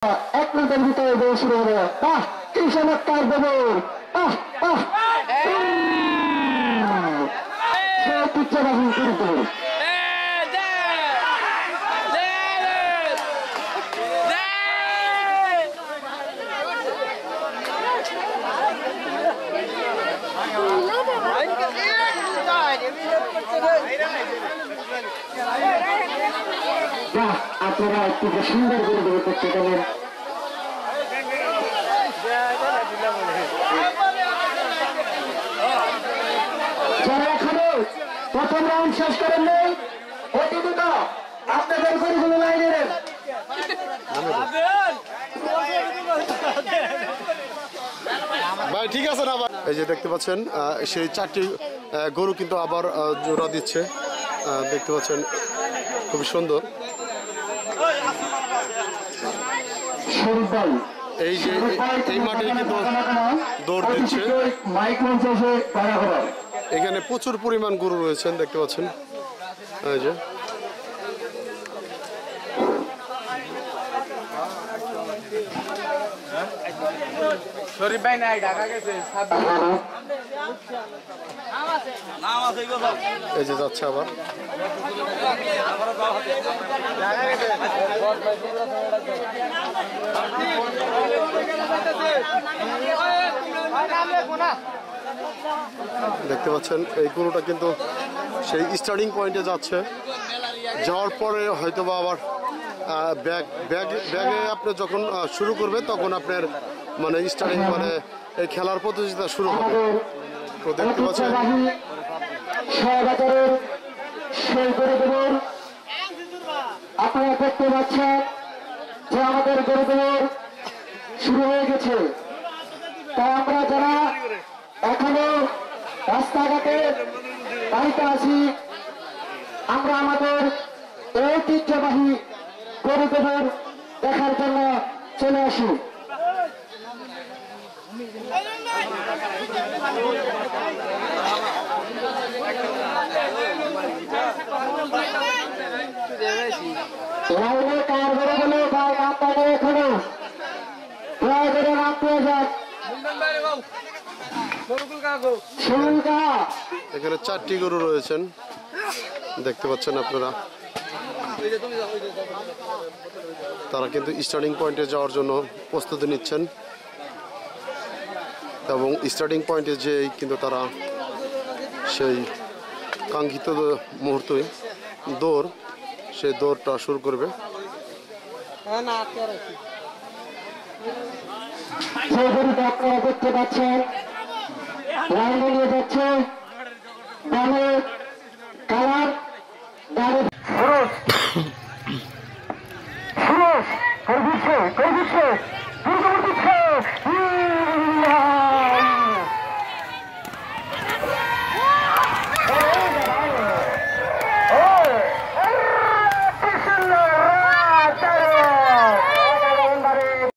এক মিনিটের ভিতরে গোল শুরু হবে। বাহ, কি চমৎকার গোল! বাহ বাহ, ঐতিহ্যবাহী কিন্তু আপনারা একটু সুন্দর করে গোল করতে পারেন। যারা এখনো প্রথম রাউন্ড শেষ করেন নেই, অতি দ্রুত আপনাদের গরিগুলো লাইনে নেন। ভাই ঠিক আছে না ভাই? এই যে দেখতে পাচ্ছেন সেই চারটি গরু কিন্তু আবার জোড়া দিচ্ছে, দেখতে পাচ্ছেন খুব সুন্দর। এই যে এই মাঠে কিন্তু দৌড় দিচ্ছে, এখানে প্রচুর পরিমাণ গরু রয়েছেন দেখতে পাচ্ছেন। এই যে শরীফ ভাই নাই ঢাকা গেছে, এই যে যাচ্ছে আবার। দেখতে পাচ্ছেন এই গরুটা কিন্তু সেই স্টার্টিং পয়েন্টে যাচ্ছে, যাওয়ার পরে হয়তো বা আবার ব্যাগে আপনি যখন শুরু করবে তখন আপনার মানে স্টার্টিং মানে এই খেলার প্রতিযোগিতা শুরু হবে। তো দেখতে পাচ্ছেন আপনারা দেখতে পাচ্ছেন যে আমাদের গরুদৌড় শুরু হয়ে গেছে। তাই আমরা যারা এখনো রাস্তাঘাটে বাড়িতে আছি, আমরা আমাদের ঐতিহ্যবাহী গরুদৌড় দেখার জন্য চলে আসি। লাইনে কার গরু গেলে ভাই নাম পাবে এখনো, দয়া করে নাম পেয়ে যান। এখানে চারটি গরু রয়েছেন দেখতে পাচ্ছেন আপনারা। তারা কিন্তু স্টার্টিং পয়েন্টে যাওয়ার জন্য প্রস্তুতি নিচ্ছেন এবং স্টার্টিং পয়েন্টে যেই কিন্তু তারা সেই কাঙ্ক্ষিত মুহূর্তে দৌড়, সেই দৌড়টা শুরু করবে। আপনারা দেখতে পাচ্ছেন লাইনে নিয়ে যাচ্ছে কালার দিচ্ছে